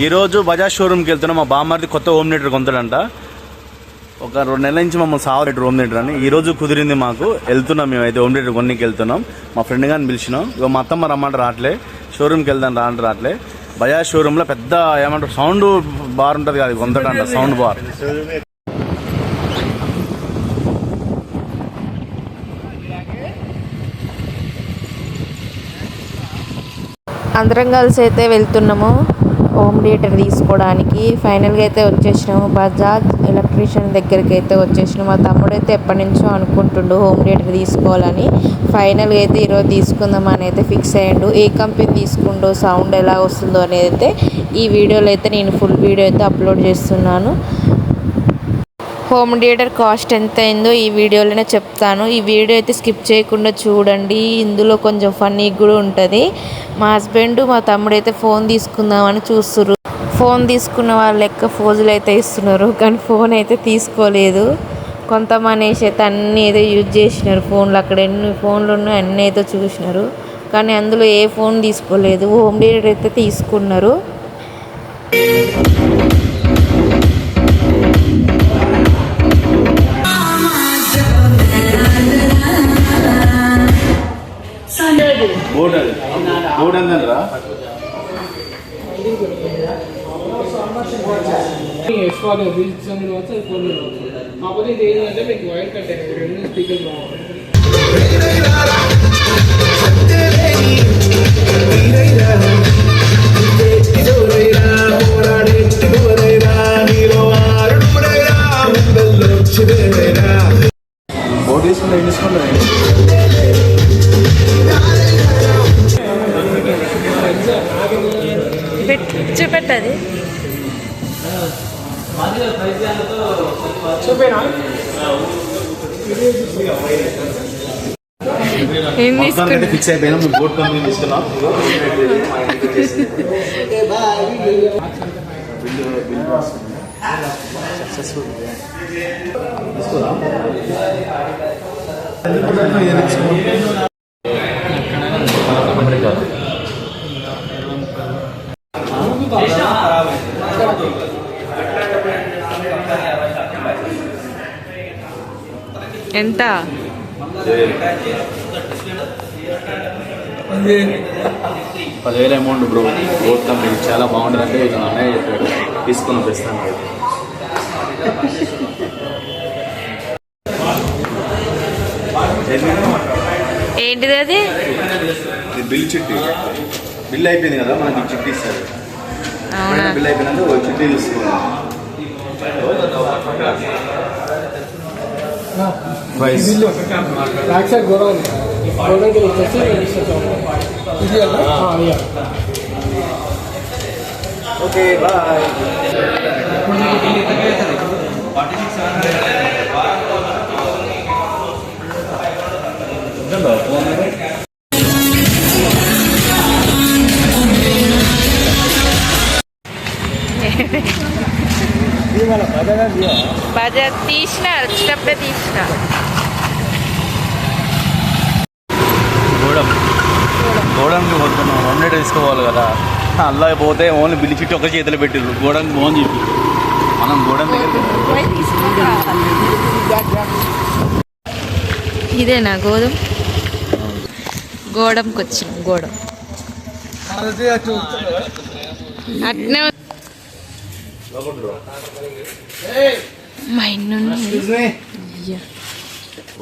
ఈరోజు బజాజ్ షోరూమ్కి వెళ్తున్నాం. మా బామ్మర్ది కొత్త హోమ్ థియేటర్ కొంటాడంట. ఒక 2 నెలల నుంచి మమ్మల్ని సావరేటర్ హోమ్ థియేటర్ అని. ఈరోజు కుదిరింది మాకు. వెళ్తున్నాం మేమైతే హోమ్ థియేటర్ కొన్నికి వెళ్తున్నాం. మా ఫ్రెండ్ గారిని పిలిచినాం. ఇక మా అత్తమ్మ రమ్మంటే రావట్లే. షోరూమ్కి వెళ్దాం రావట్లే. బజాజ్ షోరూంలో పెద్ద ఏమంటారు సౌండ్ బార్ ఉంటుంది కదా, కొంతటంట సౌండ్ బార్. అందరం కలిసి అయితే వెళ్తున్నాము హోమ్ థియేటర్ తీసుకోవడానికి. ఫైనల్గా అయితే వచ్చేసినాము. బజాజ్ ఎలక్ట్రీషియన్ దగ్గరికి అయితే వచ్చేసినాము. మా తమ్ముడు అయితే ఎప్పటి నుంచో అనుకుంటుండు హోమ్ థియేటర్ తీసుకోవాలని. ఫైనల్గా అయితే ఈరోజు తీసుకుందామని అయితే ఫిక్స్ అయ్యిండు. ఏ కంపెనీ తీసుకుండో, సౌండ్ ఎలా వస్తుందో అనేది అయితే ఈ వీడియోలో అయితే నేను ఫుల్ వీడియో అయితే అప్లోడ్ చేస్తున్నాను. హోమ్ థియేటర్ కాస్ట్ ఎంత అయిందో ఈ వీడియోలోనే చెప్తాను. ఈ వీడియో అయితే స్కిప్ చేయకుండా చూడండి. ఇందులో కొంచెం ఫన్నీ కూడా ఉంటుంది. మా హస్బెండ్ మా తమ్ముడు అయితే ఫోన్ తీసుకుందామని చూస్తున్నారు. ఫోన్ తీసుకున్న వాళ్ళ లెక్క ఫోజులు అయితే ఇస్తున్నారు, కానీ ఫోన్ అయితే తీసుకోలేదు. కొంతమంది అయితే అన్నీ ఏదో యూజ్ చేసినారు ఫోన్లు. అక్కడ ఎన్ని ఫోన్లు ఉన్నాయో అన్నీ అయితే చూసినారు, కానీ అందులో ఏ ఫోన్ తీసుకోలేదు. హోమ్ థియేటర్ అయితే తీసుకున్నారు. కాకపోతే ఇది ఏంటంటే మీకు వైర్ కట్ అయింది, 2 స్పీకర్ బాగుంటుంది. చూపెట్టది ఫిక్స్ అయిపోయినా బోట్ కంపెనీ తీసుకున్నాం. ఎంత? 10,000 అమౌంట్ బ్రో. బోట్ కంపెనీ చాలా బాగుంటుంది అంటే ఇలా అన్నయ్య చెప్పాడు, తీసుకుని ప్రస్తుతానికి. ఏంటిది అది? బిల్ చిట్టి. బిల్ అయిపోయింది కదా, మనకి చిట్టి ఇస్తారు. బిల్ అయిపోయినందుకు చిట్టి తీసుకున్నాం. Okay bye. బజాజ్ తీసిన వచ్చేటప్పుడే తీసిన. గోడంకి పోతున్నాం. 2 తీసుకోవాలి కదా, అల్లా పోతే ఓన్లీ బిల్లి చుట్టూ ఒక చేతిలో పెట్టిర్రు. గోడంకి బాగుంది చెప్పి మనం గోడం దగ్గర. ఇదేనా గోధుమ? గోడంకి వచ్చిన గోడం అట్నే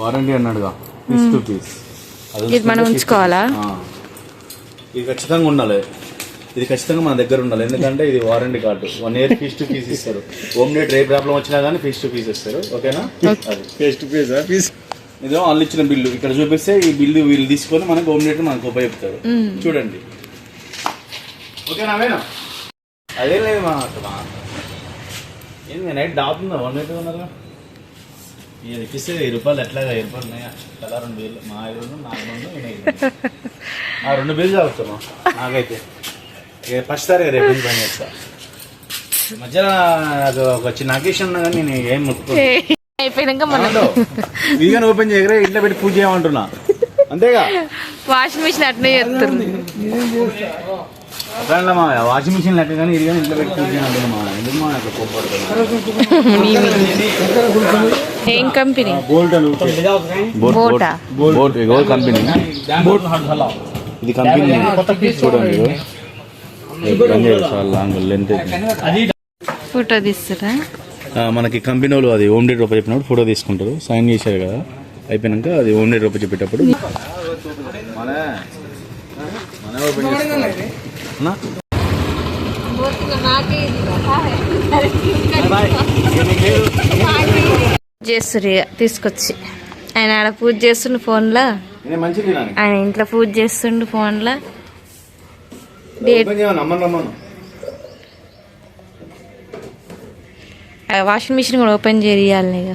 వారంటీ అన్నాడుగా, పీస్ టు పీస్. ఇది మనం ఉంచుకోవాలా? ఇది ఖచ్చితంగా ఉండాలి. ఇది ఖచ్చితంగా మన దగ్గర ఉండాలి. ఎందుకంటే ఇది warranty card. 1 year piece to piece ఇస్తారు. హోమ్ థియేటర్ రే ప్రాబ్లం వచ్చినా కానీ పీస్ టు పీస్ ఇస్తారు. ఓకేనా? Piece to piece. ఇదో వాళ్ళు ఇచ్చిన బిల్లు ఇక్కడ చూపిస్తే ఈ బిల్లు వీళ్ళు తీసుకొని మనకు హోమ్ థియేటర్ మనకు ఉపయోగిస్తారు. చూడండి. ఓకేనా? వేనా అదే లేదు మా ఏంది నైట్ దాపుతుందా 1 minute ఉన్నారుగా. ఇది ఎక్కిస్తే 1000 రూపాయలు. ఎట్లాగా 1000 రూపాయలు ఉన్నాయా? కదా 2,000. మా 5 4 2 బిల్లు తాగుతామా నాకైతే. ఫస్ట్ తారీఖు రేపు పని చేస్తా. మధ్యలో నాకు ఒక చిన్న అకేషన్ ఉన్నా కానీ నేను ఏం ముట్టుకోను. వీగన్ ఓపెన్ చేయగలరా, ఇంట్లో పెట్టి పూజ చేయమంటున్నా అంతేగా. వాషింగ్ మిషన్ అట్నే చేస్తారు. అట్లా మా వాషింగ్ మిషన్ లెక్క కానీ ఇది కానీ ఇంట్లో పెట్టుకుంటున్నాను మా ఎందుకు మా అక్కడ కోపడుతుంది. ఏం కంపెనీ? బోటా బోట్ ఇగో కంపెనీ ఇది కంపెనీ చూడండి ఇగో చాలా లాంగ్ లెంత్. ఫోటో తీస్తారా? మనకి కంపెనీ వాళ్ళు అది హోమ్ డేట్ రూపాయి చెప్పినప్పుడు ఫోటో తీసుకుంటారు, సైన్ చేశారు కదా, అయిపోయినాక అది హోమ్ డేట్ రూపాయి చెప్పేటప్పుడు చేస్తురు తీసుకొచ్చి ఆయన ఆడ పూజ చేస్తుండు ఫోన్లో, ఆయన ఇంట్లో పూజ చేస్తుండు ఫోన్లో. వాషింగ్ మిషన్ కూడా ఓపెన్ చేయాలి. ఇక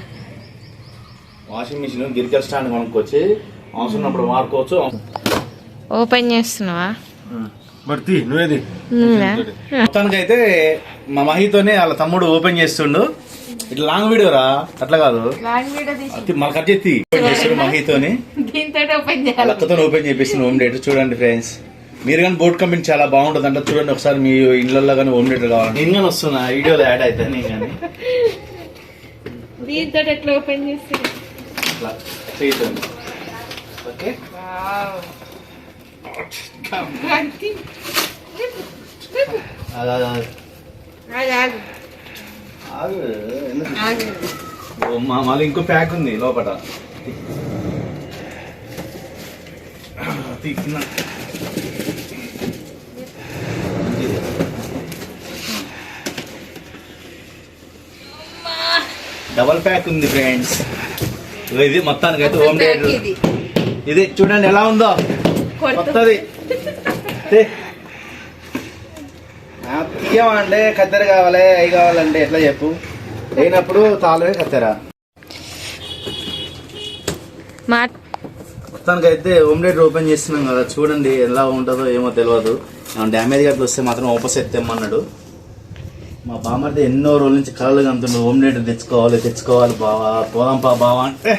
వాషింగ్ మిషన్ గిరికల్ స్టాండ్ కొనుక్కొచ్చి అవసరం ఉన్నప్పుడు వాడుకోవచ్చు. ఓపెన్ చేస్తున్నావా? నువ్వేది మొత్తానికి అయితే మా మహితోనే వాళ్ళ తమ్ముడు ఓపెన్ చేస్తుండు. ఇట్లా లాంగ్ వీడియో రా, అట్లా కాదు మన కట్ చేసి చేస్తుండు మహితోని, అక్కతో ఓపెన్ చేపిస్తుంది హోమ్ థియేటర్. చూడండి ఫ్రెండ్స్, మీరు కానీ బోట్ కంపెనీ చాలా బాగుంటుంది అంటే చూడండి ఒకసారి, మీ ఇళ్ళల్లో కానీ హోమ్ థియేటర్ కావాలి. నేను కానీ వస్తున్నా వీడియోలో యాడ్ అయితే నేను కానీ దీంతో ఎట్లా ఓపెన్ చేసి అట్లా చేస్తుంది. ఓకే మళ్ళీ ఇంకో ప్యాక్ ఉంది లోపల. డబల్ ప్యాక్ ఉంది ఫ్రెండ్స్. ఇది మొత్తానికి అయితే హోమ్ థియేటర్ ఇది చూడండి ఎలా ఉందో కొత్తది. తీయమంటే కత్తెర కావాలి, అవి కావాలంటే ఎట్లా చెప్పు, అయినప్పుడు తాళమే కత్తెర. మొత్తానికి అయితే హోమ్ థియేటర్ ఓపెన్ చేస్తున్నాం కదా, చూడండి ఎలా ఉంటుందో ఏమో తెలియదు. డ్యామేజ్ గట్ల వస్తే మాత్రం ఓపస్ ఎత్తేమన్నాడు మా బామర్ది. ఎన్నో రోజుల నుంచి కళలు కంటుండు హోమ్ థియేటర్ తెచ్చుకోవాలి బావా, పోదాం బావా అంటే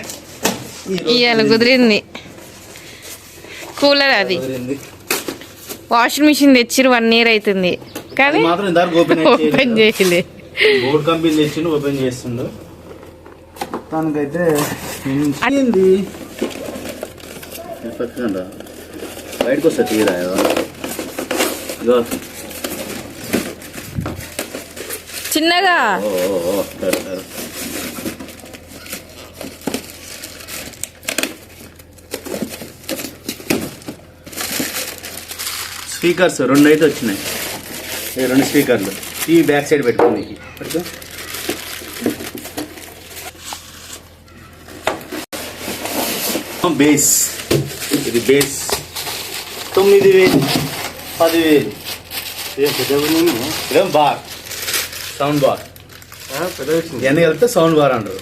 ఇవాళ కుదిరింది. కూలర్ అది వాషింగ్ మిషన్ తెచ్చిరు 1 year అవుతుంది కానీ మాత్రం ఇందాక ఓపెన్ చేయలే. బోర్డ్ కంపెనీ తెచ్చిండు ఓపెన్ చేస్తుండు. మొత్తానికైతే బయటకు వస్తా తీరా చిన్నగా. స్పీకర్స్ 2 అయితే వచ్చినాయి, 2 స్పీకర్లు. ఈ బ్యాక్ సైడ్ పెట్టుకోండి. బేస్ ఇది బేస్ 9,000 10,000 బార్ సౌండ్ బార్ ఇవన్నీ కలిపితే సౌండ్ బార్ అంటారు.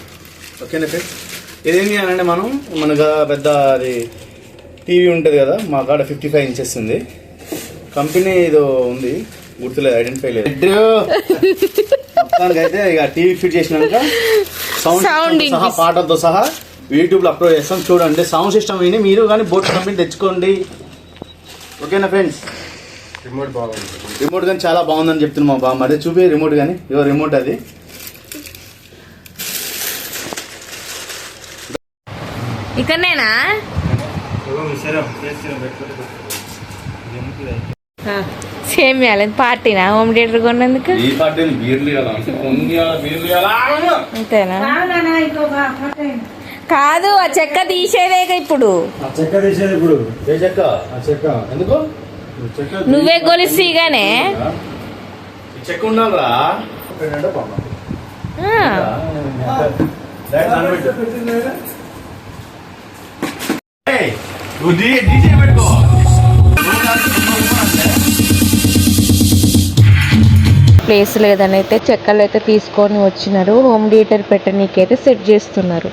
ఓకేనా ఫ్రెండ్స్, ఇదేం చేయాలంటే మనకు పెద్ద అది టీవీ ఉంటుంది కదా, మా కాడ 55 inches ఉంది. కంపెనీ ఏదో ఉంది గుర్తులేదు, ఐడెంటిఫై లేదు. మొత్తానికి అయితే ఇక టీవీ ఫిట్ చేసినాక సౌండ్ సహా పాటలతో సహా యూట్యూబ్లో అప్లోడ్ చేస్తాం. చూడండి సౌండ్ సిస్టమ్ విని మీరు కానీ బోట్ కంపెనీ తెచ్చుకోండి. ఓకేనా ఫ్రెండ్స్, రిమోట్ కానీ చాలా బాగుందని చెప్తున్నాం మా బామ్మ. అదే చూపి రిమోట్ కానీ, ఇవో రిమోట్ అది. ఇక్కడనేనా సేమ్ చేయాలి పార్టీనా హోమ్ థియేటర్ కొన్నందుకు? అంతేనా? కాదు, ఆ చెక్క తీసేదేగా ఇప్పుడు. ఎందుకు నువ్వే గొలిసిగానే చెక్క ఉండాలరా. ప్లేస్ లేదని అయితే చెక్కలు అయితే తీసుకొని వచ్చినారు. హోమ్ థియేటర్ పెట్టనీకైతే సెట్ చేస్తున్నారు.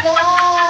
Yeah.